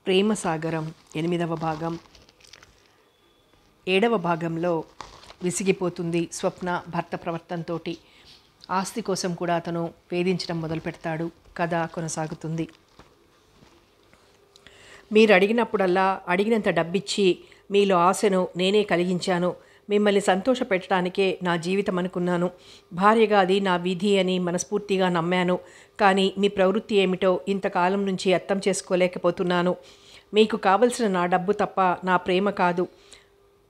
ప్రేమ సాగరం 8వ భాగం. 7వ భాగంలో విసిగిపోతుంది స్వప్న భర్త ప్రవర్తనతోటి. ఆస్తి కోసం కూడా అతను వేధించడం మొదలు పెడతాడు. కథ కొనసాగుతుంది. మీరు అడిగినప్పుడల్లా అడిగినంత డబ్బిచ్చి మీలో ఆశను నేనే కలిగించాను. మిమ్మల్ని సంతోష పెట్టడానికే నా జీవితం అనుకున్నాను. భార్యగా అది నా విధి అని మనస్ఫూర్తిగా నమ్మాను. కానీ మీ ప్రవృత్తి ఏమిటో ఇంతకాలం నుంచి అర్థం చేసుకోలేకపోతున్నాను. మీకు కావలసిన నా డబ్బు తప్ప నా ప్రేమ కాదు.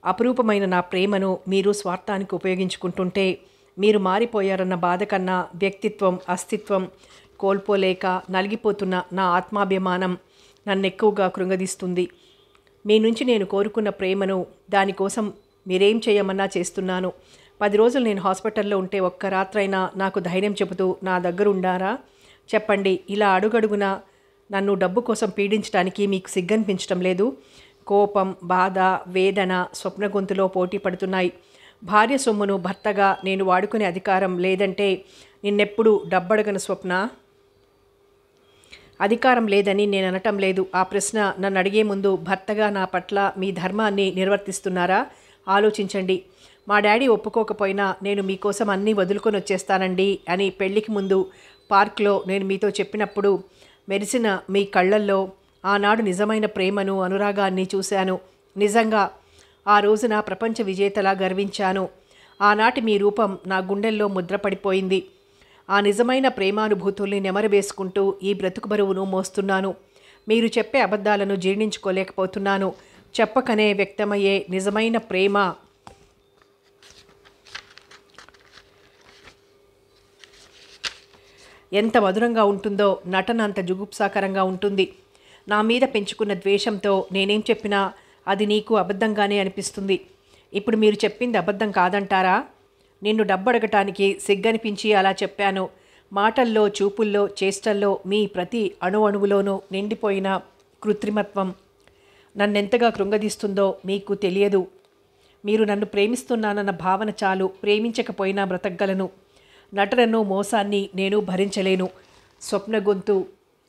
అపురూపమైన నా ప్రేమను మీరు స్వార్థానికి ఉపయోగించుకుంటుంటే మీరు మారిపోయారన్న బాధ కన్నా వ్యక్తిత్వం, అస్తిత్వం కోల్పోలేక నలిగిపోతున్న నా ఆత్మాభిమానం నన్నెక్కువగా కృంగదీస్తుంది. మీ నుంచి నేను కోరుకున్న ప్రేమను దానికోసం మీరేం చేయమన్నా చేస్తున్నాను. 10 రోజులు నేను హాస్పిటల్లో ఉంటే ఒక్క రాత్రైనా నాకు ధైర్యం చెబుతూ నా దగ్గర ఉండారా? చెప్పండి. ఇలా అడుగడుగున నన్ను డబ్బు కోసం పీడించడానికి మీకు సిగ్గనిపించడం లేదు? కోపం, బాధ, వేదన స్వప్న గొంతులో పోటీ పడుతున్నాయి. భార్య సొమ్మును భర్తగా నేను వాడుకునే అధికారం లేదంటే నిన్నెప్పుడు డబ్బడగను స్వప్న. అధికారం లేదని నేను అనటం లేదు. ఆ ప్రశ్న నన్ను అడిగే ముందు భర్తగా నా పట్ల మీ ధర్మాన్ని నిర్వర్తిస్తున్నారా? ఆలోచించండి. మా డాడీ ఒప్పుకోకపోయినా నేను మీకోసం అన్నీ వదులుకొని వచ్చేస్తానండి అని పెళ్లికి ముందు పార్క్లో నేను మీతో చెప్పినప్పుడు మెరిసిన మీ కళ్ళల్లో ఆనాడు నిజమైన ప్రేమను, అనురాగాన్ని చూశాను. నిజంగా ఆ రోజున ప్రపంచ విజేతలా గర్వించాను. ఆనాటి మీ రూపం నా గుండెల్లో ముద్రపడిపోయింది. ఆ నిజమైన ప్రేమానుభూతుల్ని నెమరవేసుకుంటూ ఈ బ్రతుకు బరువును మోస్తున్నాను. మీరు చెప్పే అబద్ధాలను జీర్ణించుకోలేకపోతున్నాను. చెప్పకనే వ్యక్తమయ్యే నిజమైన ప్రేమ ఎంత మధురంగా ఉంటుందో నటన అంత జుగుప్సాకరంగా ఉంటుంది. నా మీద పెంచుకున్న ద్వేషంతో నేనేం చెప్పినా అది నీకు అబద్ధంగానే అనిపిస్తుంది. ఇప్పుడు మీరు చెప్పింది అబద్ధం కాదంటారా? నిన్ను డబ్బడగటానికి సిగ్గనిపించి అలా చెప్పాను. మాటల్లో, చూపుల్లో, చేష్టల్లో మీ ప్రతి అణువణువులోనూ నిండిపోయిన కృత్రిమత్వం నన్నెంతగా కృంగదీస్తుందో మీకు తెలియదు. మీరు నన్ను ప్రేమిస్తున్నానన్న భావన చాలు. ప్రేమించకపోయినా బ్రతకగలను. నటనను, మోసాన్ని నేను భరించలేను. స్వప్న గొంతు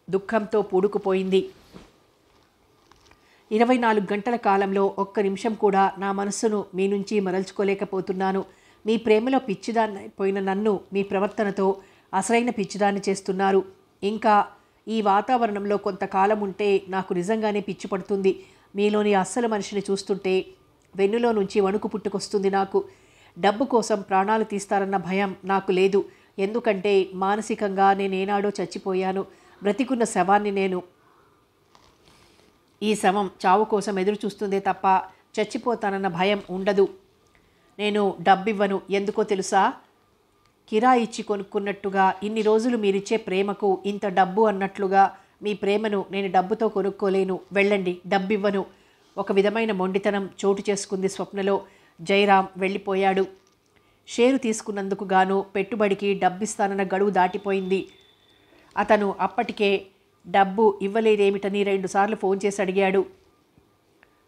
దుఃఖంతో పూడుకుపోయింది. 24 గంటల కాలంలో ఒక్క నిమిషం కూడా నా మనస్సును మీ నుంచి మరల్చుకోలేకపోతున్నాను. మీ ప్రేమలో పిచ్చిదాన్ని పోయిన నన్ను మీ ప్రవర్తనతో అసలైన పిచ్చిదాన్ని చేస్తున్నారు. ఇంకా ఈ వాతావరణంలో కొంతకాలం ఉంటే నాకు నిజంగానే పిచ్చి పడుతుంది. మీలోని అస్సలు మనిషిని చూస్తుంటే వెన్నులో నుంచి వణుకు పుట్టుకొస్తుంది నాకు. డబ్బు కోసం ప్రాణాలు తీస్తారన్న భయం నాకు లేదు. ఎందుకంటే మానసికంగా నేనేనాడో చచ్చిపోయాను. బ్రతికున్న శవాన్ని నేను. ఈ శవం చావు కోసం ఎదురు చూస్తుందే తప్ప చచ్చిపోతానన్న భయం ఉండదు. నేను డబ్బివ్వను. ఎందుకో తెలుసా? కిరాయి ఇచ్చి కొనుక్కున్నట్టుగా ఇన్ని రోజులు మీరిచ్చే ప్రేమకు ఇంత డబ్బు అన్నట్లుగా మీ ప్రేమను నేను డబ్బుతో కొనుక్కోలేను. వెళ్ళండి, డబ్బివ్వను. ఒక విధమైన మొండితనం చోటు చేసుకుంది స్వప్నలో. జయరాం వెళ్ళిపోయాడు. షేరు తీసుకున్నందుకు గాను పెట్టుబడికి డబ్బిస్తానన్న గడువు దాటిపోయింది. అతను అప్పటికే డబ్బు ఇవ్వలేదేమిటని 2 సార్లు ఫోన్ చేసి అడిగాడు.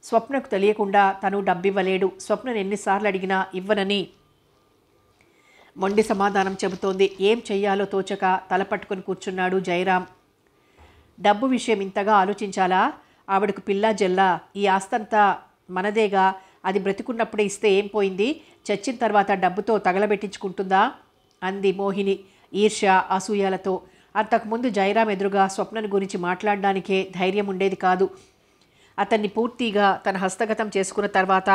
స్వప్నకు తెలియకుండా తను డబ్బివ్వలేడు. స్వప్నను ఎన్నిసార్లు అడిగినా ఇవ్వనని మొండి సమాధానం చెబుతోంది. ఏం చెయ్యాలో తోచక తలపట్టుకొని కూర్చున్నాడు జయరాం. డబ్బు విషయం ఇంతగా ఆలోచించాలా? ఆవిడకు పిల్లా జల్లా. ఈ ఆస్తంతా మనదేగా. అది బ్రతికున్నప్పుడే ఇస్తే ఏం పోయింది? చచ్చిన తర్వాత డబ్బుతో తగలబెట్టించుకుంటుందా? అంది మోహిని ఈర్ష్య, అసూయాలతో. అంతకుముందు జయరాం ఎదురుగా స్వప్నను గురించి మాట్లాడడానికే ధైర్యం ఉండేది కాదు. అతన్ని పూర్తిగా తన హస్తగతం చేసుకున్న తర్వాత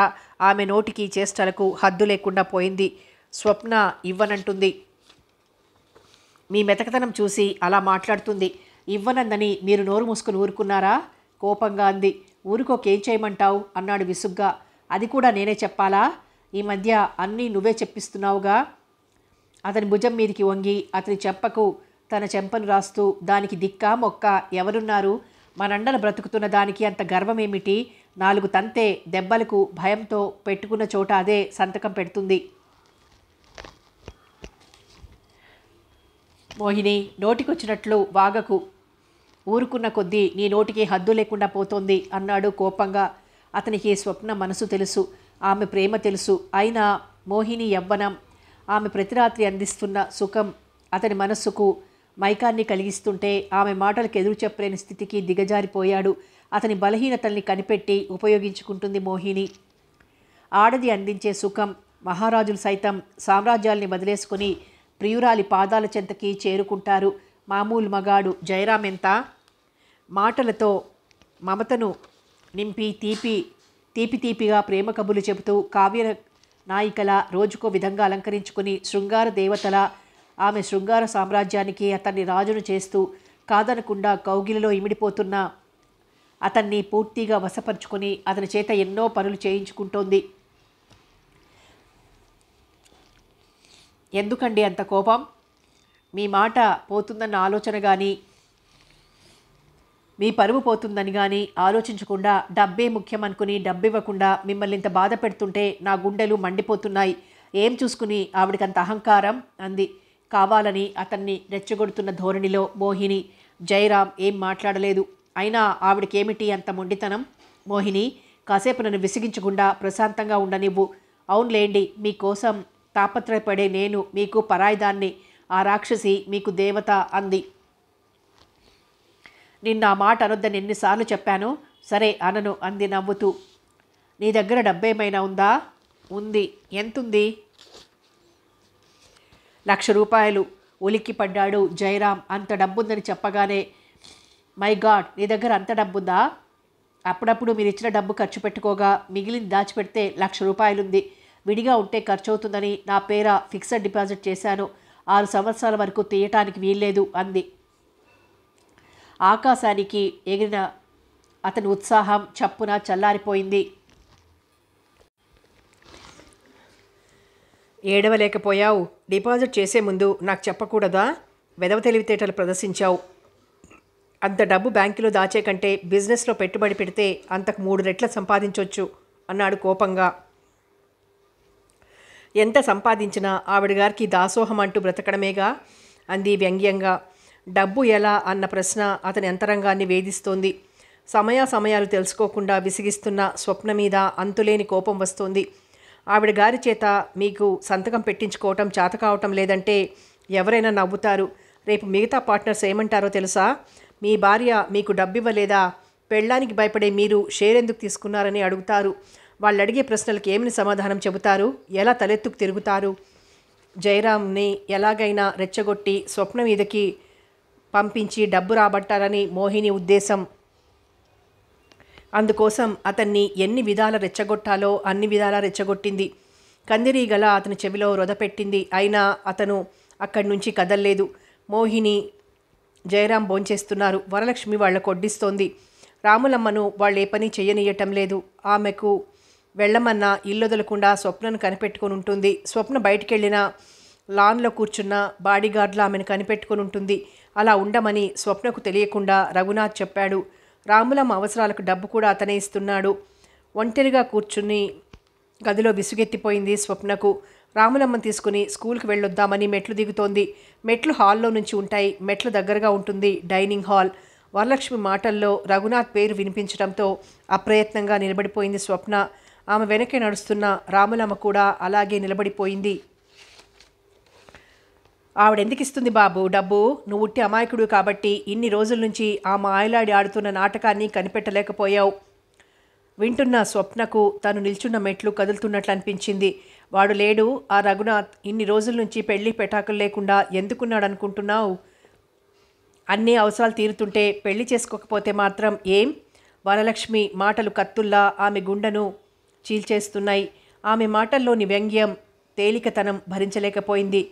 ఆమె నోటికి, చేష్టలకు హద్దు లేకుండా పోయింది. స్వప్న ఇవ్వనంటుంది. మీ మెతకతనం చూసి అలా మాట్లాడుతుంది. ఇవ్వనందని మీరు నోరు మూసుకుని ఊరుకున్నారా? కోపంగా అంది. ఊరుకోకేం చేయమంటావు అన్నాడు విసుగ్గా. అది కూడా నేనే చెప్పాలా? ఈ మధ్య అన్నీ నువ్వే చెప్పిస్తున్నావుగా. అతని భుజం మీదికి వంగి అతని చెంపకు తన చెంపను రాస్తూ, దానికి దిక్కా మొక్క ఎవరున్నారు? మనండల బ్రతుకుతున్న దానికి అంత గర్వమేమిటి? 4 తంతే దెబ్బలకు భయంతో పెట్టుకున్న చోట అదే సంతకం పెడుతుంది. మోహిని, నోటికొచ్చినట్లు వాగకు. ఊరుకున్న కొద్దీ నీ నోటికి హద్దు లేకుండా పోతోంది అన్నాడు కోపంగా. అతనికి స్వప్న మనసు తెలుసు, ఆమె ప్రేమ తెలుసు. అయినా మోహిని యవ్వనం, ఆమె ప్రతిరాత్రి అందిస్తున్న సుఖం అతని మనస్సుకు మైకాన్ని కలిగిస్తుంటే ఆమె మాటలకు ఎదురు చెప్పలేని స్థితికి దిగజారిపోయాడు. అతని బలహీనతల్ని కనిపెట్టి ఉపయోగించుకుంటుంది మోహిని. ఆడది అందించే సుఖం మహారాజులు సైతం సామ్రాజ్యాల్ని వదిలేసుకుని ప్రియురాలి పాదాల చెంతకి చేరుకుంటారు. మామూలు మగాడు జయరాం ఎంత మాటలతో మమతను నింపి తీపిగా ప్రేమ కబులు చెబుతూ కావ్య నాయికల రోజుకో విధంగా అలంకరించుకుని శృంగార దేవతల ఆమె శృంగార సామ్రాజ్యానికి అతన్ని రాజును చేస్తూ కాదనకుండా కౌగిలిలో ఇమిడిపోతున్న అతన్ని పూర్తిగా వశపరుచుకొని అతని చేత ఎన్నో పనులు చేయించుకుంటోంది. ఎందుకండి అంత కోపం? మీ మాట పోతుందన్న ఆలోచన కానీ మీ పరువు పోతుందని కానీ ఆలోచించకుండా డబ్బే ముఖ్యం అనుకుని డబ్బివ్వకుండా మిమ్మల్ని ఇంత బాధ పెడుతుంటే నా గుండెలు మండిపోతున్నాయి. ఏం చూసుకుని ఆవిడకంత అహంకారం అంది కావాలని అతన్ని రెచ్చగొడుతున్న ధోరణిలో మోహిని. జయరాం ఏం మాట్లాడలేదు. అయినా ఆవిడకేమిటి అంత మొండితనం? మోహిని, కాసేపు నన్ను విసిగించకుండా ప్రశాంతంగా ఉండనివ్వు. అవునులేండి, మీకోసం తాపత్రయపడే నేను మీకు పరాయిదాన్ని, ఆ రాక్షసి మీకు దేవత అంది. నిన్న ఆ మాట అనొద్దని ఎన్నిసార్లు చెప్పాను. సరే అనను అంది నవ్వుతూ. నీ దగ్గర డబ్బేమైనా ఉందా? ఉంది. ఎంతుంది? 1,00,000 రూపాయలు. ఉలిక్కి పడ్డాడు జయరాం అంత డబ్బుందని చెప్పగానే. మై గాడ్, నీ దగ్గర అంత డబ్బుందా? అప్పుడప్పుడు మీరు ఇచ్చిన డబ్బు ఖర్చు పెట్టుకోగా మిగిలింది దాచిపెడితే 1,00,000 రూపాయలుంది. విడిగా ఉంటే ఖర్చు అవుతుందని నా పేర ఫిక్స్డ్ డిపాజిట్ చేశాను. 6 సంవత్సరాల వరకు తీయటానికి వీల్లేదు అంది. ఆకాశానికి ఎగిరిన అతని ఉత్సాహం చప్పున చల్లారిపోయింది. ఏడవలేకపోయావు? డిపాజిట్ చేసే ముందు నాకు చెప్పకూడదా? వెదవ తెలివితేటలు ప్రదర్శించావు. అంత డబ్బు బ్యాంకులో దాచే కంటే బిజినెస్లో పెట్టుబడి పెడితే అంతకు 3 రెట్ల సంపాదించవచ్చు అన్నాడు కోపంగా. ఎంత సంపాదించినా ఆవిడ గారికి దాసోహం అంటూ బ్రతకడమేగా అంది వ్యంగ్యంగా. డబ్బు ఎలా అన్న ప్రశ్న అతని అంతరంగాన్ని వేధిస్తోంది. సమయాలు తెలుసుకోకుండా విసిగిస్తున్న స్వప్న మీద అంతులేని కోపం వస్తోంది. ఆవిడ గారి చేత మీకు సంతకం పెట్టించుకోవటం చేత కావటం లేదంటే ఎవరైనా నవ్వుతారు. రేపు మిగతా పార్ట్నర్స్ ఏమంటారో తెలుసా? మీ భార్య మీకు డబ్బివ్వలేదా? పెళ్ళానికి భయపడే మీరు షేర్ ఎందుకు తీసుకున్నారని అడుగుతారు. వాళ్ళు అడిగే ప్రశ్నలకు ఏమని సమాధానం చెబుతారు? ఎలా తలెత్తుకు తిరుగుతారు? జయరాంని ఎలాగైనా రెచ్చగొట్టి స్వప్న మీదకి పంపించి డబ్బు రాబట్టాలని మోహిని ఉద్దేశం. అందుకోసం అతన్ని ఎన్ని విధాల రెచ్చగొట్టాలో అన్ని విధాలా రెచ్చగొట్టింది. కందిరీగల అతని చెవిలో రొదపెట్టింది. అయినా అతను అక్కడి నుంచి కదల్లేదు. మోహిని, జయరాం భోంచేస్తున్నారు. వరలక్ష్మి వాళ్ళ కొడ్డిస్తోంది. రాములమ్మను వాళ్ళు ఏ పని చెయ్యనీయటం లేదు. ఆమెకు వెళ్ళమన్నా ఇల్లొదలకుండా స్వప్నను కనిపెట్టుకుని ఉంటుంది. స్వప్న బయటికెళ్ళినా లాన్లో కూర్చున్న బాడీగార్డ్లా ఆమెను కనిపెట్టుకుని ఉంటుంది. అలా ఉండమని స్వప్నకు తెలియకుండా రఘునాథ్ చెప్పాడు. రాములమ్మ అవసరాలకు డబ్బు కూడా అతనే ఇస్తున్నాడు. ఒంటరిగా కూర్చుని గదిలో విసుగెత్తిపోయింది స్వప్నకు. రాములమ్మను తీసుకుని స్కూల్కి వెళ్ళొద్దామని మెట్లు దిగుతోంది. మెట్లు హాల్లో నుంచి ఉంటాయి. మెట్ల దగ్గరగా ఉంటుంది డైనింగ్ హాల్. వరలక్ష్మి మాటల్లో రఘునాథ్ పేరు వినిపించడంతో అప్రయత్నంగా నిలబడిపోయింది స్వప్న. ఆమె వెనకే నడుస్తున్న రాములమ్మ కూడా అలాగే నిలబడిపోయింది. ఆవిడెందుకు ఇస్తుంది బాబు డబ్బు? నువ్వు ఉట్టి అమాయకుడు కాబట్టి ఇన్ని రోజుల నుంచి ఆ మాయలాడి ఆడుతున్న నాటకాన్ని కనిపెట్టలేకపోయావు. వింటున్న స్వప్నకు తను నిల్చున్న మెట్లు కదులుతున్నట్లు అనిపించింది. వాడు లేడు ఆ రఘునాథ్. ఇన్ని రోజుల నుంచి పెళ్లి పెటాకులు లేకుండా ఎందుకున్నాడు అనుకుంటున్నావు? అన్ని అవసరాలు తీరుతుంటే పెళ్లి చేసుకోకపోతే మాత్రం ఏం? వరలక్ష్మి మాటలు కత్తుల్లా ఆమె గుండెను చీల్చేస్తున్నాయి. ఆమె మాటల్లోని వ్యంగ్యం, తేలికతనం భరించలేకపోయింది.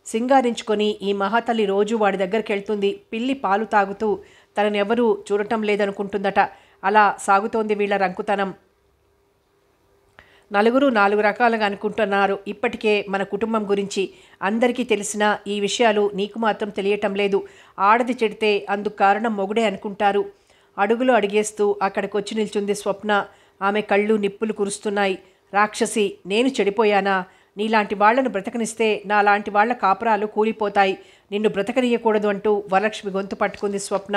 సింగారించుకొని ఈ మహాతల్లి రోజు వాడి దగ్గరికి వెళ్తుంది. పిల్లి పాలు తాగుతూ తననెవరూ చూడటం లేదనుకుంటుందట. అలా సాగుతోంది వీళ్ళ రంకుతనం. నలుగురు 4 రకాలుగా అనుకుంటున్నారు ఇప్పటికే మన కుటుంబం గురించి. అందరికీ తెలిసిన ఈ విషయాలు నీకు మాత్రం తెలియటం లేదు. ఆడది చెడితే అందుకు కారణం మొగుడే అనుకుంటారు. అడుగులు అడిగేస్తూ అక్కడికొచ్చి నిల్చుంది స్వప్న. ఆమె కళ్ళు నిప్పులు కురుస్తున్నాయి. రాక్షసి, నేను చెడిపోయానా? నీలాంటి వాళ్లను బ్రతకనిస్తే నాలాంటి వాళ్ల కాపురాలు కూలిపోతాయి. నిన్ను బ్రతకనీయకూడదు అంటూ వరలక్ష్మి గొంతు పట్టుకుంది స్వప్న.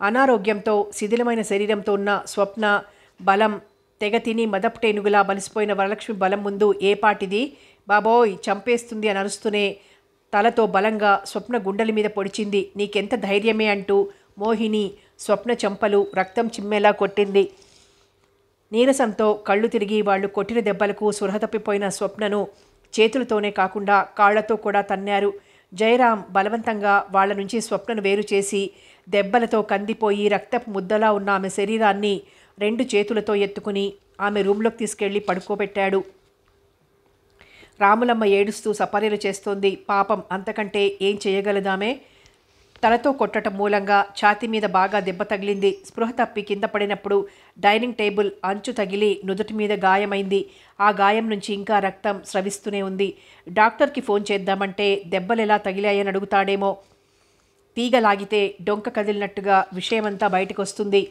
అనారోగ్యంతో శిథిలమైన శరీరంతో ఉన్న స్వప్న బలం తెగ తిని మదపుటేనుగులా బలిసిపోయిన వరలక్ష్మి బలం ముందు ఏ పాటిది? బాబోయ్, చంపేస్తుంది అని అరుస్తూనే తలతో బలంగా స్వప్న గుండెల మీద పొడిచింది. నీకెంత ధైర్యమే అంటూ మోహిని స్వప్న చెంపలు రక్తం చిమ్మేలా కొట్టింది. నీరసంతో కళ్ళు తిరిగి వాళ్ళు కొట్టిన దెబ్బలకు స్పృహ తప్పిపోయిన స్వప్నను చేతులతోనే కాకుండా కాళ్లతో కూడా తన్నారు. జయరాం బలవంతంగా వాళ్ల నుంచి స్వప్నను వేరు చేసి దెబ్బలతో కందిపోయి రక్తపు ముద్దలా ఉన్న ఆమె శరీరాన్ని 2 చేతులతో ఎత్తుకుని ఆమె రూంలోకి తీసుకెళ్లి పడుకోబెట్టాడు. రాములమ్మ ఏడుస్తూ సపర్యలు చేస్తోంది. పాపం, అంతకంటే ఏం చేయగలదామే? తలతో కొట్టడం మూలంగా ఛాతీ మీద బాగా దెబ్బ తగిలింది. స్పృహ తప్పి కింద పడినప్పుడు డైనింగ్ టేబుల్ అంచు తగిలి నుదుటి మీద గాయమైంది. ఆ గాయం నుంచి ఇంకా రక్తం స్రవిస్తూనే ఉంది. డాక్టర్కి ఫోన్ చేద్దామంటే దెబ్బలెలా తగిలాయని అడుగుతాడేమో. తీగలాగితే డొంక కదిలినట్టుగా విషయమంతా బయటకొస్తుంది.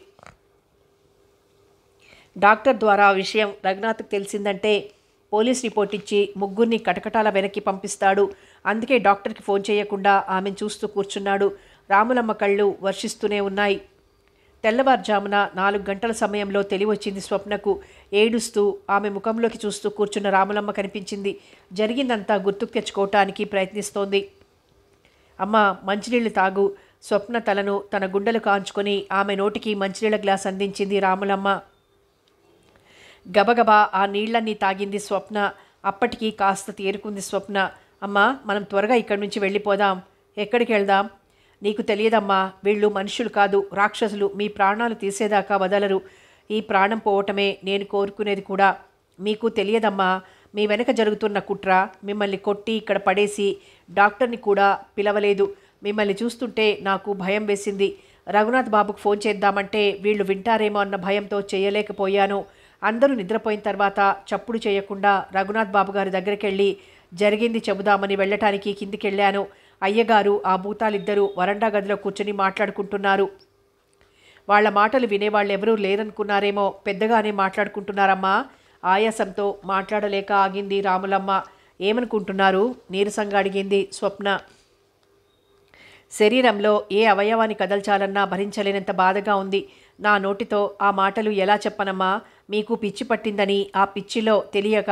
డాక్టర్ ద్వారా ఆ విషయం రఘునాథ్కి తెలిసిందంటే పోలీస్ రిపోర్ట్ ఇచ్చి ముగ్గురిని కటకటాల వెనక్కి పంపిస్తాడు. అందుకే డాక్టర్కి ఫోన్ చేయకుండా ఆమెను చూస్తూ కూర్చున్నాడు. రాములమ్మ కళ్ళు వర్షిస్తూనే ఉన్నాయి. తెల్లవారుజామున 4 గంటల సమయంలో తెలివొచ్చింది స్వప్నకు. ఏడుస్తూ ఆమె ముఖంలోకి చూస్తూ కూర్చున్న రాములమ్మ కనిపించింది. జరిగిందంతా గుర్తుకు తెచ్చుకోవటానికి ప్రయత్నిస్తోంది. అమ్మా, మంచినీళ్లు తాగు. స్వప్న తలను తన గుండెలు కాంచుకొని ఆమె నోటికి మంచినీళ్ల గ్లాస్ అందించింది రాములమ్మ. గబగబా ఆ నీళ్లన్నీ తాగింది స్వప్న. అప్పటికి కాస్త తేరుకుంది స్వప్న. అమ్మా, మనం త్వరగా ఇక్కడి నుంచి వెళ్ళిపోదాం. ఎక్కడికి వెళ్దాం? నీకు తెలియదమ్మా, వీళ్ళు మనుషులు కాదు, రాక్షసులు. మీ ప్రాణాలు తీసేదాకా వదలరు. ఈ ప్రాణం పోవటమే నేను కోరుకునేది కూడా. మీకు తెలియదమ్మా, మీ వెనక జరుగుతున్న కుట్ర. మిమ్మల్ని కొట్టి ఇక్కడ పడేసి డాక్టర్ని కూడా పిలవలేదు. మిమ్మల్ని చూస్తుంటే నాకు భయం వేసింది. రఘునాథ్ బాబుకు ఫోన్ చేద్దామంటే వీళ్ళు వింటారేమో అన్న భయంతో చేయలేకపోయాను. అందరూ నిద్రపోయిన తర్వాత చప్పుడు చేయకుండా రఘునాథ్ బాబు గారి దగ్గరికి వెళ్ళి జరిగింది చెబుదామని వెళ్ళటానికి కిందికెళ్ళాను. అయ్యగారు, ఆ భూతాలిద్దరూ వరండా గదిలో కూర్చొని మాట్లాడుకుంటున్నారు. వాళ్ల మాటలు వినేవాళ్ళెవరూ లేరనుకున్నారేమో. పెద్దగానే మాట్లాడుకుంటున్నారమ్మా. ఆయాసంతో మాట్లాడలేక ఆగింది రాములమ్మ. ఏమనుకుంటున్నారు? నీరసంగా అడిగింది స్వప్న. శరీరంలో ఏ అవయవాన్ని కదల్చాలన్నా భరించలేనంత బాధగా ఉంది. నా నోటితో ఆ మాటలు ఎలా చెప్పనమ్మా? మీకు పిచ్చి పట్టిందని, ఆ పిచ్చిలో తెలియక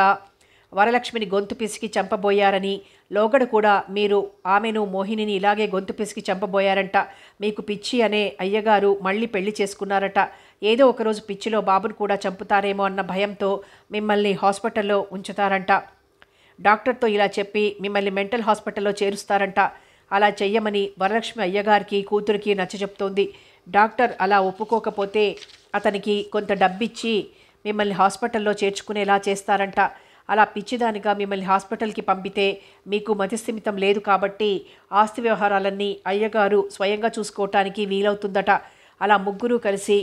వరలక్ష్మిని గొంతు పిసికి చంపబోయారని, లోగడ కూడా మీరు ఆమెను మోహినిని ఇలాగే గొంతు పిసికి చంపబోయారంట. మీకు పిచ్చి అనే అయ్యగారు మళ్ళీ పెళ్లి చేసుకున్నారట. ఏదో ఒకరోజు పిచ్చిలో బాబును కూడా చంపుతారేమో అన్న భయంతో మిమ్మల్ని హాస్పిటల్లో ఉంచుతారంట. డాక్టర్తో ఇలా చెప్పి మిమ్మల్ని మెంటల్ హాస్పిటల్లో చేరుస్తారంట. అలా చెయ్యమని వరలక్ష్మి అయ్యగారికి కూతురికి నచ్చచెప్తోంది. డాక్టర్ అలా ఒప్పుకోకపోతే అతనికి కొంత డబ్బిచ్చి మిమ్మల్ని హాస్పిటల్లో చేర్చుకునేలా చేస్తారంట. అలా పిచ్చిదానిగా మిమ్మల్ని హాస్పిటల్కి పంపితే మీకు మతిస్థిమితం లేదు కాబట్టి ఆస్తి వ్యవహారాలన్నీ అయ్యగారు స్వయంగా చూసుకోవటానికి వీలవుతుందట. అలా ముగ్గురు కలిసి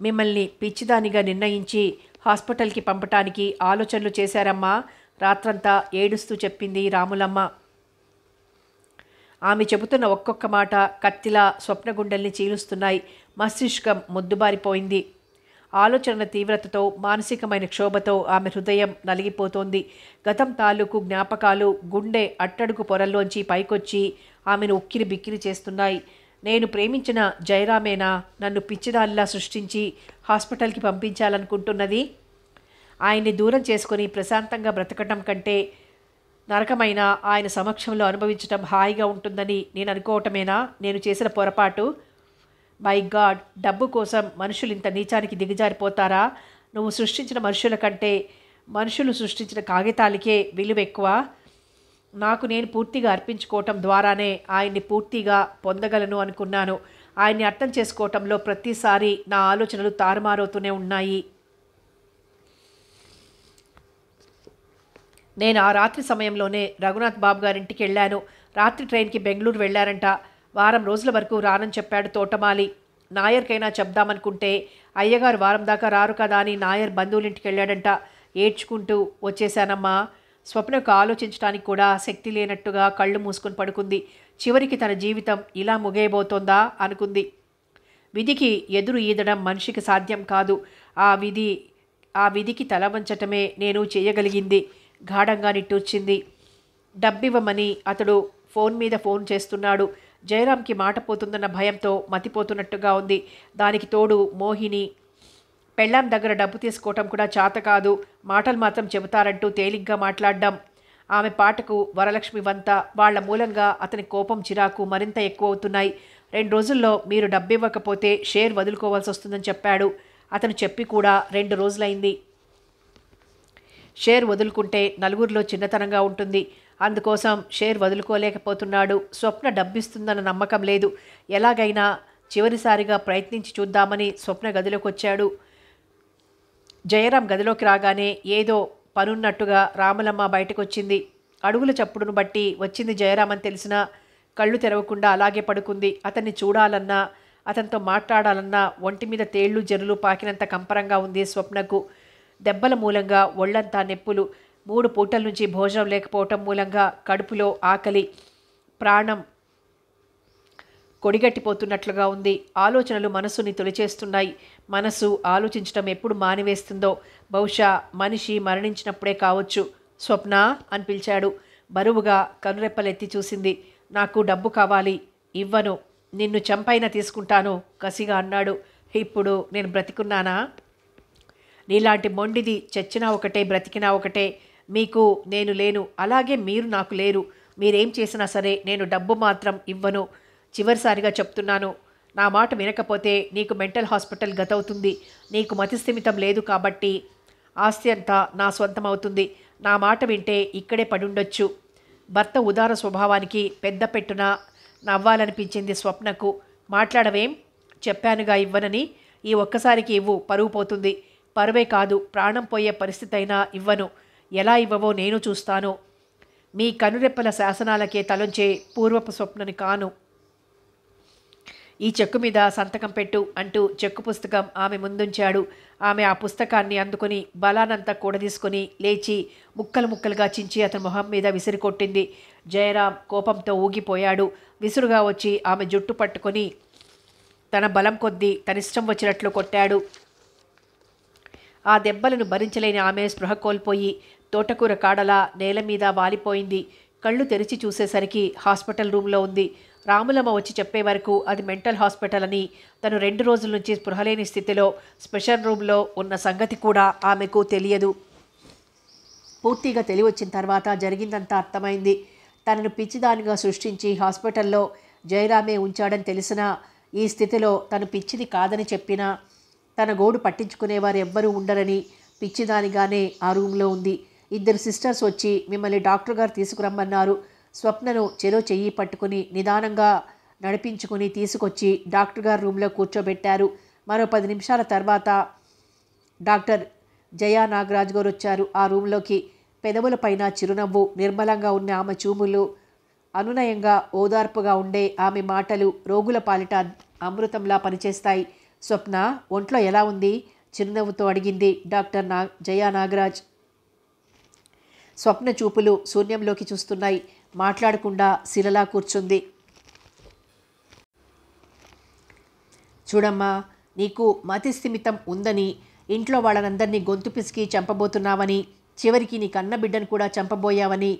మిమ్మల్ని పిచ్చిదానిగా నిర్ణయించి హాస్పిటల్కి పంపటానికి ఆలోచనలు చేశారమ్మా. రాత్రంతా ఏడుస్తూ చెప్పింది రాములమ్మ. ఆమె చెబుతున్న ఒక్కొక్క మాట కత్తిలా స్వప్న గుండెల్ని చీలుస్తున్నాయి. మస్తిష్కం మొద్దుబారిపోయింది. ఆలోచనల తీవ్రతతో, మానసికమైన క్షోభతో ఆమె హృదయం నలిగిపోతోంది. గతం తాలూకు జ్ఞాపకాలు గుండె అట్టడుగు పొరల్లోంచి పైకొచ్చి ఆమెను ఉక్కిరి బిక్కిరి చేస్తున్నాయి. నేను ప్రేమించిన జయరామేనా నన్ను పిచ్చిదానిలా సృష్టించి హాస్పిటల్కి పంపించాలనుకుంటున్నది? ఆయన్ని దూరం చేసుకొని ప్రశాంతంగా బ్రతకటం కంటే నరకమైన ఆయన సమక్షంలో అనుభవించటం హాయిగా ఉంటుందని నేను అనుకోవటమేనా నేను చేసిన పొరపాటు? బై గాడ్, డబ్బు కోసం మనుషులు ఇంత నీచానికి దిగజారిపోతారా? నువ్వు సృష్టించిన మనుషుల కంటే మనుషులు సృష్టించిన కాగితాలకే విలువ ఎక్కువ. నాకు నేను పూర్తిగా అర్పించుకోవటం ద్వారానే ఆయన్ని పూర్తిగా పొందగలను అనుకున్నాను. ఆయన్ని అర్థం చేసుకోవటంలో ప్రతిసారి నా ఆలోచనలు తారుమారవుతూనే ఉన్నాయి. నేను ఆ రాత్రి సమయంలోనే రఘునాథ్ బాబు గారింటికి వెళ్ళాను. రాత్రి ట్రైన్కి బెంగళూరు వెళ్ళారంట. వారం రోజుల వరకు రానని చెప్పాడు తోటమాలి. నాయర్కైనా చెప్దామనుకుంటే అయ్యగారు వారం దాకా రారు కదా అని నాయర్ బంధువులింటికి వెళ్ళాడంట. ఏడ్చుకుంటూ వచ్చేశానమ్మా. స్వప్నకు ఆలోచించడానికి కూడా శక్తి లేనట్టుగా కళ్ళు మూసుకుని పడుకుంది. చివరికి తన జీవితం ఇలా ముగియబోతోందా అనుకుంది. విధికి ఎదురు ఈదడం మనిషికి సాధ్యం కాదు. ఆ విధికి తల వంచటమే నేను చేయగలిగింది. గాఢంగా నిట్టూర్చింది. డబ్బివ్వమని అతడు ఫోన్ మీద ఫోన్ చేస్తున్నాడు. జయరాంకి మాట పోతుందన్న భయంతో మతిపోతున్నట్టుగా ఉంది. దానికి తోడు మోహిని పెళ్ళాం దగ్గర డబ్బు తీసుకోవటం కూడా చేత కాదు. మాటలు మాత్రం చెబుతారంటూ తేలిగ్గా మాట్లాడ్డాం. ఆమె పాటకు వరలక్ష్మి వంత. వాళ్ల మూలంగా అతని కోపం చిరాకు మరింత ఎక్కువ అవుతున్నాయి. 2 రోజుల్లో మీరు డబ్బివ్వకపోతే షేర్ వదులుకోవాల్సి వస్తుందని చెప్పాడు. అతను చెప్పి కూడా 2 రోజులైంది. షేర్ వదులుకుంటే నలుగురిలో చిన్నతనంగా ఉంటుంది. అందుకోసం షేర్ వదులుకోలేకపోతున్నాడు. స్వప్న డబ్బిస్తుందన్న నమ్మకం లేదు. ఎలాగైనా చివరిసారిగా ప్రయత్నించి చూద్దామని స్వప్న గదిలోకి వచ్చాడు. జయరాం గదిలోకి రాగానే ఏదో పనున్నట్టుగా రామలమ్మ బయటకొచ్చింది. అడుగుల చప్పుడును బట్టి వచ్చింది జయరాం అని తెలిసినా కళ్ళు తెరవకుండా అలాగే పడుకుంది. అతన్ని చూడాలన్నా అతనితో మాట్లాడాలన్నా ఒంటి మీద తేళ్లు జరులు పాకినంత కంపరంగా ఉంది స్వప్నకు. దెబ్బల మూలంగా ఒళ్లంతా నొప్పులు, 3 పూటల నుంచి భోజనం లేకపోవటం మూలంగా కడుపులో ఆకలి, ప్రాణం కొడిగట్టిపోతున్నట్లుగా ఉంది. ఆలోచనలు మనసుని తొలిచేస్తున్నాయి. మనసు ఆలోచించటం ఎప్పుడు మానివేస్తుందో బహుశా మనిషి మరణించినప్పుడే కావచ్చు. స్వప్న అని పిలిచాడు. బరువుగా కనురెప్పలెత్తి చూసింది. నాకు డబ్బు కావాలి, ఇవ్వను, నిన్ను చంపైనా తీసుకుంటాను కసిగా అన్నాడు. ఇప్పుడు నేను బ్రతికున్నానా? నీలాంటి మొండిది చచ్చినా ఒకటే, బ్రతికినా ఒకటే. మీకు నేను లేను, అలాగే మీరు నాకు లేరు. మీరేం చేసినా సరే నేను డబ్బు మాత్రం ఇవ్వను. చివరిసారిగా చెప్తున్నాను. నా మాట వినకపోతే నీకు మెంటల్ హాస్పిటల్ గతవుతుంది. నీకు మతిస్థిమితం లేదు కాబట్టి ఆస్తి అంతా నా సొంతం అవుతుంది. నా మాట వింటే ఇక్కడే పడుండొచ్చు. భర్త ఉదార స్వభావానికి పెద్ద పెట్టున నవ్వాలనిపించింది స్వప్నకు. మాట్లాడవేం? చెప్పానుగా ఇవ్వనని. ఈ ఒక్కసారికి ఇవ్వు, పరువు పోతుంది. పరువే కాదు, ప్రాణం పోయే పరిస్థితి అయినా ఇవ్వను. ఎలా ఇవ్వవో నేను చూస్తాను. మీ కనురెప్పల శాసనాలకే తలొంచే పూర్వపు స్వప్నని కాను. ఈ చెక్కు మీద సంతకం పెట్టు అంటూ చెక్కు పుస్తకం ఆమె ముందుంచాడు. ఆమె ఆ పుస్తకాన్ని అందుకొని బలానంతా కూడదీసుకొని లేచి ముక్కలు ముక్కలుగా చించి అతని మొహం మీద విసిరికొట్టింది. జయరాం కోపంతో ఊగిపోయాడు. విసురుగా వచ్చి ఆమె జుట్టు పట్టుకొని తన బలం కొద్దీ తనిష్టం వచ్చినట్లు కొట్టాడు. ఆ దెబ్బలను భరించలేని ఆమె స్పృహ కోల్పోయి తోటకూర కాడలా నేల మీద వాలిపోయింది. కళ్ళు తెరిచి చూసేసరికి హాస్పిటల్ రూమ్లో ఉంది. రాములమ్మ వచ్చి చెప్పే వరకు అది మెంటల్ హాస్పిటల్ అని, తను 2 రోజుల నుంచి స్పృహలేని స్థితిలో స్పెషల్ రూమ్లో ఉన్న సంగతి కూడా ఆమెకు తెలియదు. పూర్తిగా తెలివొచ్చిన తర్వాత జరిగిందంతా అర్థమైంది. తనను పిచ్చిదానిగా సృష్టించి హాస్పిటల్లో జయరామే ఉంచాడని తెలిసినా, ఈ స్థితిలో తను పిచ్చిది కాదని చెప్పినా తన గోడు పట్టించుకునేవారు ఎవ్వరూ ఉండరని పిచ్చిదానిగానే ఆ రూమ్లో ఉంది. 2 సిస్టర్స్ వచ్చి మిమ్మల్ని డాక్టర్ గారు తీసుకురమ్మన్నారు. స్వప్నను చెరో చెయ్యి పట్టుకుని నిదానంగా నడిపించుకుని తీసుకొచ్చి డాక్టర్ గారు రూమ్లో కూర్చోబెట్టారు. మరో 10 నిమిషాల తర్వాత డాక్టర్ జయా నాగరాజ్ గారు వచ్చారు ఆ రూమ్లోకి. పెదవులపైన చిరునవ్వు, నిర్మలంగా ఉన్న ఆమె చూములు, అనునయంగా ఓదార్పుగా ఉండే ఆమె మాటలు రోగుల పాలిట అమృతంలా పనిచేస్తాయి. స్వప్న ఒంట్లో ఎలా ఉంది? చిరునవ్వుతో అడిగింది డాక్టర్ జయా నాగరాజ్. స్వప్న చూపులు శూన్యంలోకి చూస్తున్నాయి. మాట్లాడకుండా శిలలా కూర్చుంది. చూడమ్మా, నీకు మతిస్థిమితం ఉందని, ఇంట్లో వాళ్ళనందరినీ గొంతు పిసికి చంపబోతున్నావని, చివరికి నీ కన్న బిడ్డను కూడా చంపబోయావని,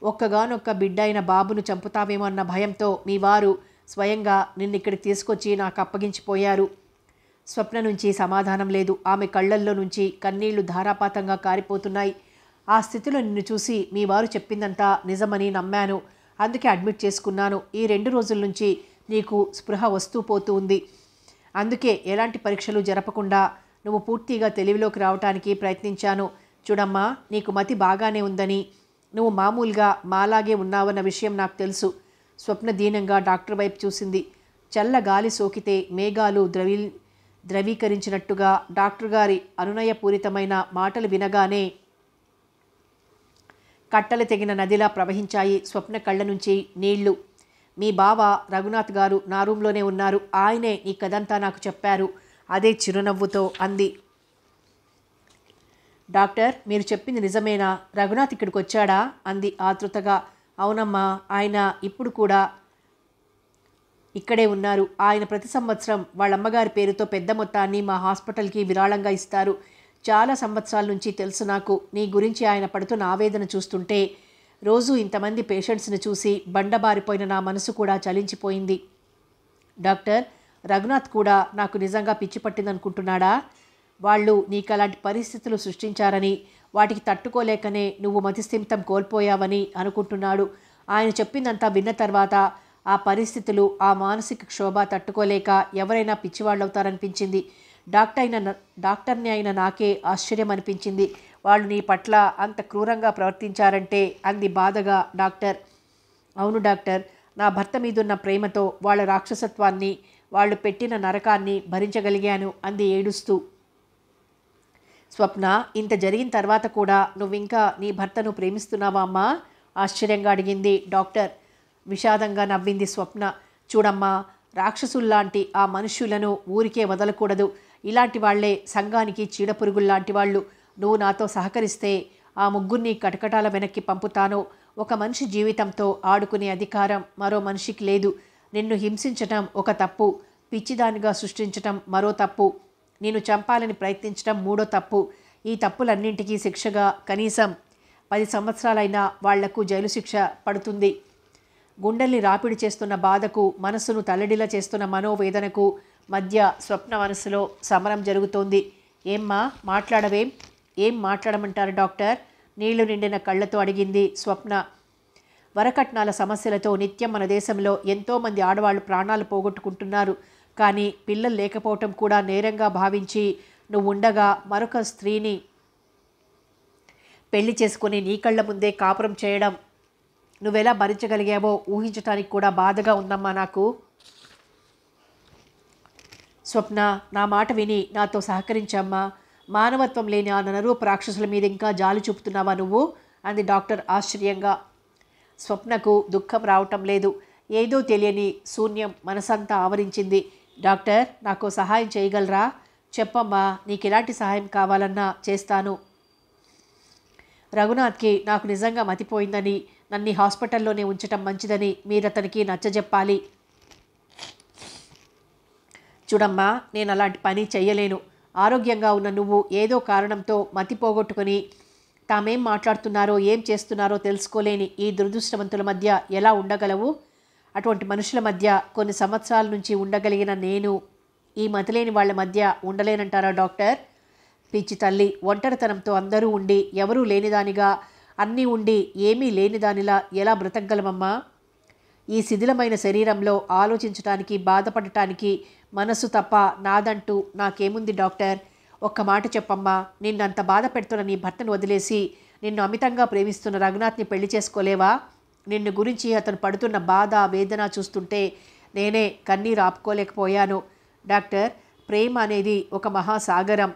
ఒక్కగానొక్క బిడ్డ అయిన బాబును చంపుతావేమో అన్న భయంతో మీ వారు స్వయంగా నిన్నిక్కడికి తీసుకొచ్చి నాకు అప్పగించిపోయారు. స్వప్న నుంచి సమాధానం లేదు. ఆమె కళ్ళల్లో నుంచి కన్నీళ్లు ధారాపాతంగా కారిపోతున్నాయి. ఆ స్థితిలో నిన్ను చూసి మీ వారు చెప్పిందంతా నిజమని నమ్మాను. అందుకే అడ్మిట్ చేసుకున్నాను. ఈ 2 రోజుల నుంచి నీకు స్పృహ వస్తూ పోతూ ఉంది. అందుకే ఎలాంటి పరీక్షలు జరపకుండా నువ్వు పూర్తిగా తెలివిలోకి రావటానికి ప్రయత్నించాను. చూడమ్మా, నీకు మతి బాగానే ఉందని, నువ్వు మామూలుగా మాలాగే ఉన్నావన్న విషయం నాకు తెలుసు. స్వప్న దీనంగా డాక్టర్ వైపు చూసింది. చల్ల గాలి సోకితే మేఘాలు ద్రవీకరించినట్టుగా డాక్టర్ గారి అనునయపూరితమైన మాటలు వినగానే కట్టలు తెగిన నదిలా ప్రవహించాయి స్వప్న కళ్ళ నుంచి నీళ్లు. మీ బావ రఘునాథ్ గారు నా రూమ్లోనే ఉన్నారు. ఆయనే ఈ కథంతా నాకు చెప్పారు. అదే చిరునవ్వుతో అంది. డాక్టర్, మీరు చెప్పింది నిజమేనా? రఘునాథ్ ఇక్కడికి వచ్చాడా? అంది ఆతృతగా. అవునమ్మా, ఆయన ఇప్పుడు కూడా ఇక్కడే ఉన్నారు. ఆయన ప్రతి సంవత్సరం వాళ్ళమ్మగారి పేరుతో పెద్ద మొత్తాన్ని మా హాస్పిటల్కి విరాళంగా ఇస్తారు. చాలా సంవత్సరాల నుంచి తెలుసు నాకు. నీ గురించి ఆయన పడుతున్న ఆవేదన చూస్తుంటే, రోజు ఇంతమంది పేషెంట్స్ని చూసి బండబారిపోయిన నా మనసు కూడా చలించిపోయింది. డాక్టర్, రఘునాథ్ కూడా నాకు నిజంగా పిచ్చి పట్టిందనుకుంటున్నాడా? వాళ్ళు నీకు అలాంటి పరిస్థితులు సృష్టించారని, వాటికి తట్టుకోలేకనే నువ్వు మతిస్థిమితం కోల్పోయావని అనుకుంటున్నాడు. ఆయన చెప్పిందంతా విన్న తర్వాత ఆ పరిస్థితులు, ఆ మానసిక క్షోభ తట్టుకోలేక ఎవరైనా పిచ్చివాళ్ళవుతారనిపించింది. డాక్టర్ని అయిన నాకే ఆశ్చర్యం అనిపించింది. వాళ్ళు నీ పట్ల అంత క్రూరంగా ప్రవర్తించారంటే అంది బాధగా డాక్టర్. అవును డాక్టర్, నా భర్త మీదున్న ప్రేమతో వాళ్ళ రాక్షసత్వాన్ని, వాళ్ళు పెట్టిన నరకాన్ని భరించగలిగాను అంది ఏడుస్తూ. స్వప్న, ఇంత జరిగిన తర్వాత కూడా నువ్వింకా నీ భర్తను ప్రేమిస్తున్నావా అమ్మా? ఆశ్చర్యంగా అడిగింది డాక్టర్. విషాదంగా నవ్వింది స్వప్న. చూడమ్మా, రాక్షసుల్లాంటి ఆ మనుష్యులను ఊరికే వదలకూడదు. ఇలాంటి వాళ్లే సంఘానికి చీడపురుగుల్లాంటి వాళ్ళు. నువ్వు నాతో సహకరిస్తే ఆ ముగ్గురిని కటకటాల వెనక్కి పంపుతాను. ఒక మనిషి జీవితంతో ఆడుకునే అధికారం మరో మనిషికి లేదు. నిన్ను హింసించటం ఒక తప్పు, పిచ్చిదానిగా సృష్టించటం మరో తప్పు, నిన్ను చంపాలని ప్రయత్నించడం మూడో తప్పు. ఈ తప్పులన్నింటికీ శిక్షగా కనీసం 10 సంవత్సరాలైనా వాళ్లకు జైలు శిక్ష పడుతుంది. గుండెల్ని రాపిడి చేస్తున్న బాధకు, మనస్సును తల్లడిలా చేస్తున్న మనోవేదనకు మధ్య స్వప్న మనసులో సమరం జరుగుతోంది. ఏమ్మా, మాట్లాడవేం? ఏం మాట్లాడమంటారు డాక్టర్? నీళ్లు నిండిన కళ్ళతో అడిగింది స్వప్న. వరకట్నాల సమస్యలతో నిత్యం మన దేశంలో ఎంతోమంది ఆడవాళ్లు ప్రాణాలు పోగొట్టుకుంటున్నారు. కానీ పిల్లలు లేకపోవటం కూడా నేరంగా భావించి నువ్వుండగా మరొక స్త్రీని పెళ్లి చేసుకుని నీ కళ్ళ ముందే కాపురం చేయడం నువ్వెలా భరించగలిగావో ఊహించటానికి కూడా బాధగా ఉందమ్మా నాకు. స్వప్న, నా మాట విని నాతో సహకరించమ్మా. మానవత్వం లేని ఆ నరరూప రాక్షసుల మీద ఇంకా జాలి చూపుతున్నావా నువ్వు? అంది డాక్టర్ ఆశ్చర్యంగా. స్వప్నకు దుఃఖం రావటం లేదు. ఏదో తెలియని శూన్యం మనసంతా ఆవరించింది. డాక్టర్, నాకు సహాయం చేయగలరా? చెప్పమ్మా, నీకు ఎలాంటి సహాయం కావాలన్నా చేస్తాను. రఘునాథ్కి నాకు నిజంగా మతిపోయిందని, నన్ను హాస్పిటల్లోనే ఉంచటం మంచిదని మీరతనికి నచ్చజెప్పాలి. చూడమ్మా, నేను అలాంటి పని చెయ్యలేను. ఆరోగ్యంగా ఉన్న నువ్వు ఏదో కారణంతో మతి పోగొట్టుకుని తామేం మాట్లాడుతున్నారో ఏం చేస్తున్నారో తెలుసుకోలేని ఈ దురదృష్టవంతుల మధ్య ఎలా ఉండగలవు? అటువంటి మనుషుల మధ్య కొన్ని సంవత్సరాల నుంచి ఉండగలిగిన నేను ఈ మతిలేని వాళ్ళ మధ్య ఉండలేనంటారా డాక్టర్? పిచ్చి తల్లి, ఒంటరితనంతో అందరూ ఉండి ఎవరూ లేనిదానిగా, అన్నీ ఉండి ఏమీ లేనిదానిలా ఎలా బ్రతకగలమమ్మా? ఈ శిథిలమైన శరీరంలో ఆలోచించటానికి, బాధపడటానికి మనసు తప్ప నాదంటూ నాకేముంది డాక్టర్? ఒక్క మాట చెప్పమ్మా, నిన్నంత బాధ పెడుతున్న నీ భర్తను వదిలేసి నిన్ను అమితంగా ప్రేమిస్తున్న రఘునాథ్ని పెళ్లి చేసుకోలేవా? నిన్ను గురించి అతను పడుతున్న బాధ, వేదన చూస్తుంటే నేనే కన్నీరు ఆపుకోలేకపోయాను. డాక్టర్, ప్రేమ అనేది ఒక మహాసాగరం.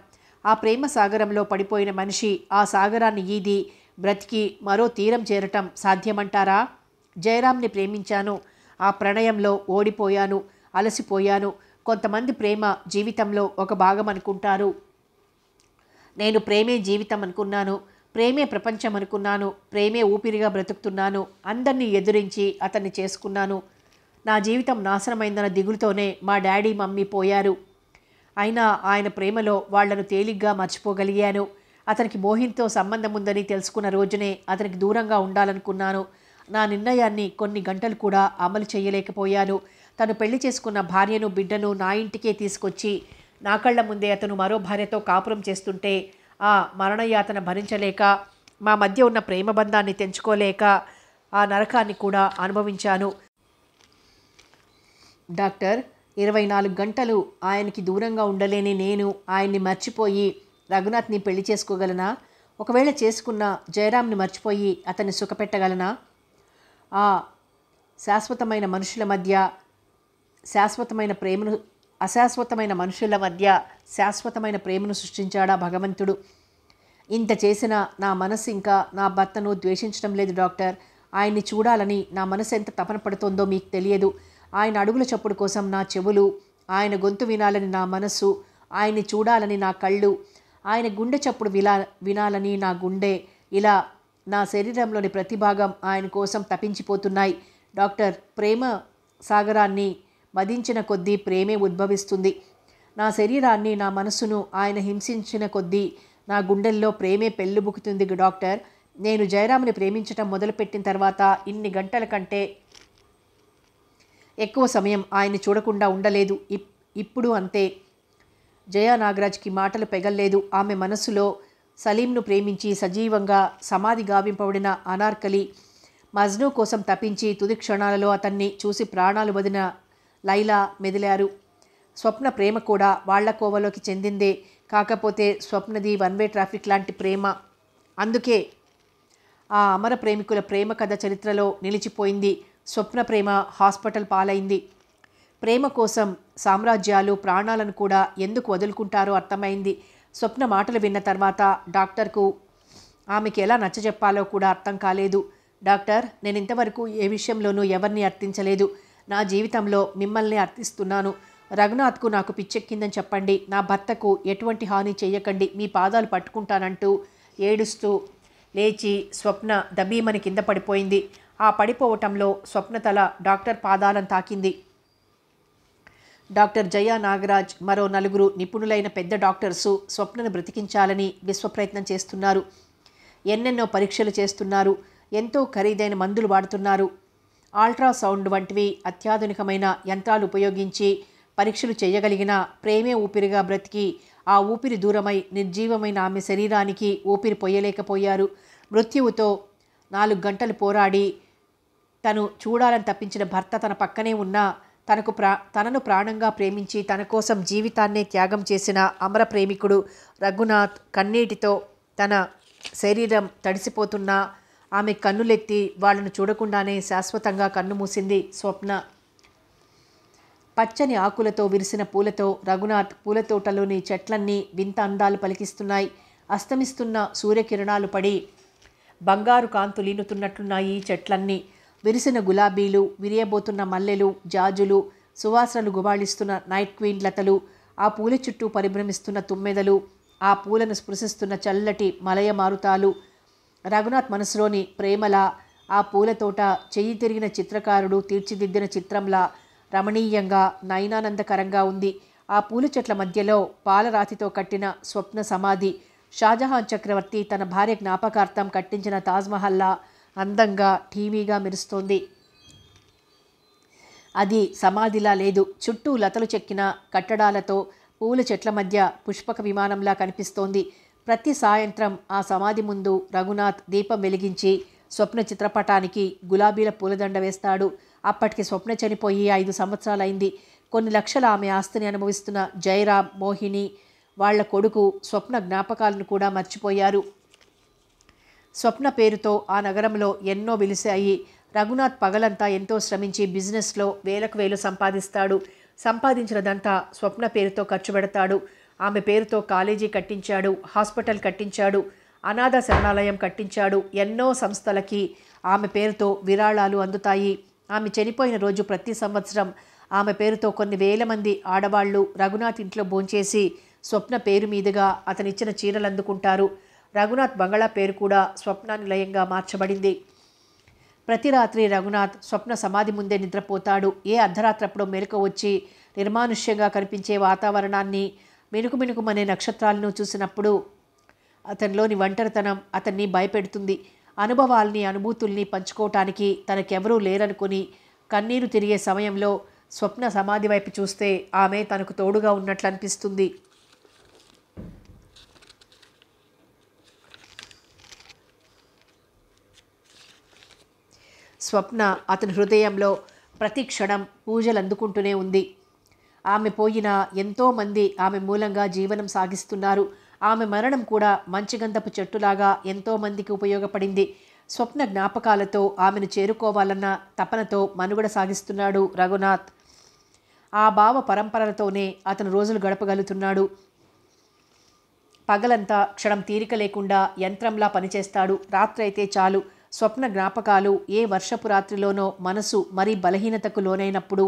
ఆ ప్రేమ సాగరంలో పడిపోయిన మనిషి ఆ సాగరాన్ని ఈది బ్రతికి మరో తీరం చేరటం సాధ్యమంటారా? జయరాంని ప్రేమించాను. ఆ ప్రణయంలో ఓడిపోయాను, అలసిపోయాను. కొంతమంది ప్రేమ జీవితంలో ఒక భాగం అనుకుంటారు. నేను ప్రేమే జీవితం అనుకున్నాను, ప్రేమే ప్రపంచం అనుకున్నాను, ప్రేమే ఊపిరిగా బ్రతుకుతున్నాను. అందరినీ ఎదురించి అతన్ని చేసుకున్నాను. నా జీవితం నాశనమైందన్న దిగులుతోనే మా డాడీ, మమ్మీ పోయారు. అయినా ఆయన ప్రేమలో వాళ్లను తేలిగ్గా మర్చిపోగలిగాను. అతనికి మోహిన్తో సంబంధం ఉందని తెలుసుకున్న రోజునే అతనికి దూరంగా ఉండాలనుకున్నాను. నా నిర్ణయాన్ని కొన్ని గంటలు కూడా అమలు చేయలేకపోయాను. తను పెళ్లి చేసుకున్న భార్యను, బిడ్డను నా ఇంటికే తీసుకొచ్చి నా కళ్ళ ముందే అతను మరో భార్యతో కాపురం చేస్తుంటే ఆ మరణయాతన భరించలేక, మా మధ్య ఉన్న ప్రేమ బంధాన్ని తెంచుకోలేక ఆ నరకాన్ని కూడా అనుభవించాను. డాక్టర్, 24 గంటలు ఆయనకి దూరంగా ఉండలేని నేను ఆయన్ని మర్చిపోయి రఘునాథ్ని పెళ్లి చేసుకోగలనా? ఒకవేళ చేసుకున్న జయరాంని మర్చిపోయి అతన్ని సుఖపెట్టగలనా? ఆ శాశ్వతమైన మనుషుల మధ్య శాశ్వతమైన ప్రేమను అశాశ్వతమైన మనుషుల మధ్య శాశ్వతమైన ప్రేమను సృష్టించాడా భగవంతుడు? ఇంత చేసిన నా మనసు ఇంకా నా భర్తను ద్వేషించడం లేదు డాక్టర్. ఆయన్ని చూడాలని నా మనసు ఎంత తపన పడుతోందో మీకు తెలియదు. ఆయన అడుగుల చప్పుడు కోసం నా చెవులు, ఆయన గొంతు వినాలని నా మనసు, ఆయన్ని చూడాలని నా కళ్ళు, ఆయన గుండె చప్పుడు వినాలని నా గుండె, ఇలా నా శరీరంలోని ప్రతి భాగం ఆయన కోసం తపించిపోతున్నాయి. డాక్టర్, ప్రేమ సాగరాన్ని మదించిన కొద్దీ ప్రేమే ఉద్భవిస్తుంది. నా శరీరాన్ని, నా మనసును ఆయన హింసించిన కొద్దీ నా గుండెల్లో ప్రేమే పెళ్ళుబుకుతుంది డాక్టర్. నేను జయరాముని ప్రేమించటం మొదలుపెట్టిన తర్వాత ఇన్ని గంటల కంటే ఎక్కువ సమయం ఆయన్ని చూడకుండా ఉండలేదు. ఇప్పుడు అంతే. జయా నాగరాజ్కి మాటలు పెగల్లేదు. ఆమె మనసులో సలీంను ప్రేమించి సజీవంగా సమాధి గావింపబడిన అనార్కలి మజ్ను కోసం తప్పించి తుది క్షణాలలో అతన్ని చూసి ప్రాణాలు వదిన లైలా మెదిలారు. స్వప్న ప్రేమ కూడా వాళ్ల కోవలోకి చెందిందే. కాకపోతే స్వప్నది వన్ వే ట్రాఫిక్ లాంటి ప్రేమ. అందుకే ఆ అమర ప్రేమికుల ప్రేమ కథ చరిత్రలో నిలిచిపోయింది. స్వప్న ప్రేమ హాస్పిటల్ పాలైంది. ప్రేమ కోసం సామ్రాజ్యాలు ప్రాణాలను కూడా ఎందుకు వదులుకుంటారో అర్థమైంది. స్వప్న మాటలు విన్న తర్వాత డాక్టర్కు ఆమెకి ఎలా నచ్చజెప్పాలో కూడా అర్థం కాలేదు. డాక్టర్, నేను ఇంతవరకు ఏ విషయంలోనూ ఎవరిని అర్థించలేదు. నా జీవితంలో మిమ్మల్ని అర్థిస్తున్నాను. రఘునాథ్కు నాకు పిచ్చెక్కిందని చెప్పండి. నా భర్తకు ఎటువంటి హాని చెయ్యకండి. మీ పాదాలు పట్టుకుంటానంటూ ఏడుస్తూ లేచి స్వప్న దబీమని కింద పడిపోయింది. ఆ పడిపోవటంలో స్వప్న తల డాక్టర్ పాదాలను తాకింది. డాక్టర్ జయ నాగరాజ్ మరో 4 నిపుణులైన పెద్ద డాక్టర్సు స్వప్నను బ్రతికించాలని విశ్వప్రయత్నం చేస్తున్నారు. ఎన్నెన్నో పరీక్షలు చేస్తున్నారు. ఎంతో ఖరీదైన మందులు వాడుతున్నారు. అల్ట్రాసౌండ్ వంటివి అత్యాధునికమైన యంత్రాలు ఉపయోగించి పరీక్షలు చేయగలిగిన ప్రేమే ఊపిరిగా బ్రతికి ఆ ఊపిరి దూరమై నిర్జీవమైన ఆమె శరీరానికి ఊపిరి పొయ్యలేకపోయారు. మృత్యువుతో 4 గంటలు పోరాడి తను చూడాలని తప్పించిన భర్త తన పక్కనే ఉన్నా తనను ప్రాణంగా ప్రేమించి తన కోసం జీవితాన్నే త్యాగం చేసిన అమర ప్రేమికుడు రఘునాథ్ కన్నీటితో తన శరీరం తడిసిపోతున్నా ఆమె కన్నులెత్తి వాళ్ళను చూడకుండానే శాశ్వతంగా కన్నుమూసింది స్వప్న. పచ్చని ఆకులతో విరిసిన పూలతో రఘునాథ్ పూలతోటలోని చెట్లన్నీ వింత అందాలు పలికిస్తున్నాయి. అస్తమిస్తున్న సూర్యకిరణాలు పడి బంగారు కాంతులీనుతున్నట్లున్నాయి చెట్లన్నీ. విరిసిన గులాబీలు, విరియబోతున్న మల్లెలు, జాజులు, సువాసనలు గుబాళిస్తున్న నైట్ క్వీన్ లతలు, ఆ పూల చుట్టూ పరిభ్రమిస్తున్న తుమ్మెదలు, ఆ పూలను స్పృశిస్తున్న చల్లటి మలయ మారుతాలు. రఘునాథ్ మనసులోని ప్రేమలా ఆ పూలతోట చెయ్యి తిరిగిన చిత్రకారుడు తీర్చిదిద్దిన చిత్రంలా రమణీయంగా నయనానందకరంగా ఉంది. ఆ పూల చెట్ల మధ్యలో పాలరాతితో కట్టిన స్వప్న సమాధి షాజహాన్ చక్రవర్తి తన భార్య జ్ఞాపకార్థం కట్టించిన తాజ్మహల్లా అందంగా ఠీవీగా మెరుస్తోంది. అది సమాధిలా లేదు. చుట్టూ లతలు చెక్కిన కట్టడాలతో పూల చెట్ల మధ్య పుష్పక విమానంలా కనిపిస్తోంది. ప్రతి సాయంత్రం ఆ సమాధి ముందు రఘునాథ్ దీపం వెలిగించి స్వప్న చిత్రపటానికి గులాబీల పూలదండ వేస్తాడు. అప్పటికి స్వప్న చనిపోయి 5 సంవత్సరాలైంది. కొన్ని లక్షల ఆమె ఆస్తిని అనుభవిస్తున్న జయరాం, మోహిని, వాళ్ల కొడుకు స్వప్న జ్ఞాపకాలను కూడా మర్చిపోయారు. స్వప్న పేరుతో ఆ నగరంలో ఎన్నో వెలిశాయి. రఘునాథ్ పగలంతా ఎంతో శ్రమించి బిజినెస్లో వేలకు వేలు సంపాదిస్తాడు. సంపాదించినదంతా స్వప్న పేరుతో ఖర్చు పెడతాడు. ఆమె పేరుతో కాలేజీ కట్టించాడు, హాస్పిటల్ కట్టించాడు, అనాథ శరణాలయం కట్టించాడు. ఎన్నో సంస్థలకి ఆమె పేరుతో విరాళాలు అందుతాయి. ఆమె చనిపోయిన రోజు ప్రతి సంవత్సరం ఆమె పేరుతో కొన్ని వేల మంది ఆడవాళ్లు రఘునాథ్ ఇంట్లో భోంచేసి స్వప్న పేరు మీదుగా అతనిచ్చిన చీరలు అందుకుంటారు. రఘునాథ్ బంగళా పేరు కూడా స్వప్నానిలయంగా మార్చబడింది. ప్రతి రాత్రి రఘునాథ్ స్వప్న సమాధి ముందే నిద్రపోతాడు. ఏ అర్ధరాత్రప్పుడో మెలకు వచ్చి నిర్మానుష్యంగా కనిపించే వాతావరణాన్ని, మినుకుమినుకుమనే నక్షత్రాలను చూసినప్పుడు అతనిలోని ఒంటరితనం అతన్ని భయపెడుతుంది. అనుభవాల్ని, అనుభూతుల్ని పంచుకోవటానికి తనకెవరూ లేరనుకుని కన్నీరు తిరిగే సమయంలో స్వప్న సమాధి వైపు చూస్తే ఆమె తనకు తోడుగా ఉన్నట్లు అనిపిస్తుంది. స్వప్న అతని హృదయంలో ప్రతి క్షణం పూజలు అందుకుంటూనే ఉంది. ఆమె పోయినా ఎంతోమంది ఆమె మూలంగా జీవనం సాగిస్తున్నారు. ఆమె మరణం కూడా మంచిగంధపు చెట్టులాగా ఎంతోమందికి ఉపయోగపడింది. స్వప్న జ్ఞాపకాలతో ఆమెను చేరుకోవాలన్న తపనతో మనుగడ సాగిస్తున్నాడు రఘునాథ్. ఆ భావ పరంపరలతోనే అతను రోజులు గడపగలుగుతున్నాడు. పగలంతా క్షణం తీరిక లేకుండా యంత్రంలా పనిచేస్తాడు. రాత్రైతే చాలు స్వప్న జ్ఞాపకాలు ఏ వర్షపు రాత్రిలోనో మనసు మరీ బలహీనతకు లోనైనప్పుడు,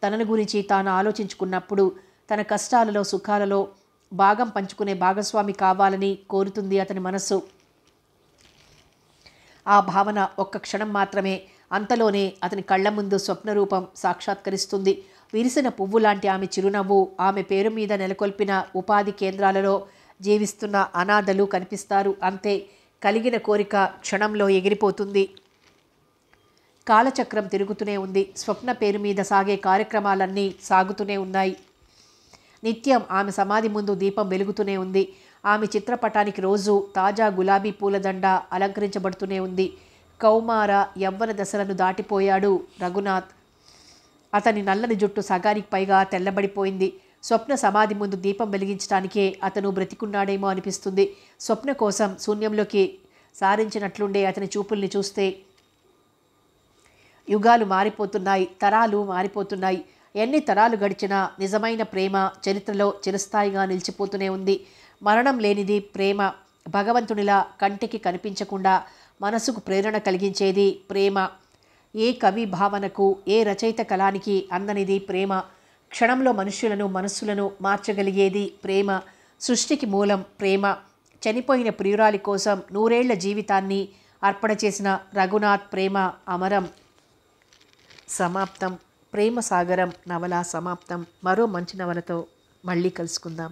తనను గురించి తాను ఆలోచించుకున్నప్పుడు, తన కష్టాలలో సుఖాలలో భాగం పంచుకునే భాగస్వామి కావాలని కోరుతుంది అతని మనస్సు. ఆ భావన ఒక్క క్షణం మాత్రమే. అంతలోనే అతని కళ్ళ ముందు స్వప్న రూపం సాక్షాత్కరిస్తుంది. విరిసిన పువ్వు లాంటి ఆమె చిరునవ్వు, ఆమె పేరు మీద నెలకొల్పిన ఉపాధి కేంద్రాలలో జీవిస్తున్న అనాథలు కనిపిస్తారు. అంతే, కలిగిన కోరిక క్షణంలో ఎగిరిపోతుంది. కాలచక్రం తిరుగుతూనే ఉంది. స్వప్న పేరు మీద సాగే కార్యక్రమాలన్నీ సాగుతూనే ఉన్నాయి. నిత్యం ఆమె సమాధి ముందు దీపం వెలుగుతూనే ఉంది. ఆమె చిత్రపటానికి రోజు తాజా గులాబీ పూలదండ అలంకరించబడుతూనే ఉంది. కౌమార యవ్వన దశలను దాటిపోయాడు రఘునాథ్. అతని నల్లని జుట్టు సగానికి పైగా తెల్లబడిపోయింది. స్వప్న సమాధి ముందు దీపం వెలిగించడానికే అతను బ్రతికున్నాడేమో అనిపిస్తుంది. స్వప్న కోసం శూన్యంలోకి సారించినట్లుండే అతని చూపుల్ని చూస్తే యుగాలు మారిపోతున్నాయి, తరాలు మారిపోతున్నాయి. ఎన్ని తరాలు గడిచినా నిజమైన ప్రేమ చరిత్రలో చిరస్థాయిగా నిలిచిపోతూనే ఉంది. మరణం లేనిది ప్రేమ. భగవంతునిలా కంటికి కనిపించకుండా మనసుకు ప్రేరణ కలిగించేది ప్రేమ. ఏ కవి భావనకు, ఏ రచయిత కళానికి అందనిది ప్రేమ. క్షణంలో మనుష్యులను, మనస్సులను మార్చగలిగేది ప్రేమ. సృష్టికి మూలం ప్రేమ. చనిపోయిన ప్రియురాలి కోసం 100 ఏళ్ల జీవితాన్ని అర్పణ చేసిన రఘునాథ్ ప్రేమ అమరం. సమాప్తం. ప్రేమ సాగరం నవల సమాప్తం. మరో మంచి నవలతో మళ్ళీ కలుసుకుందాం.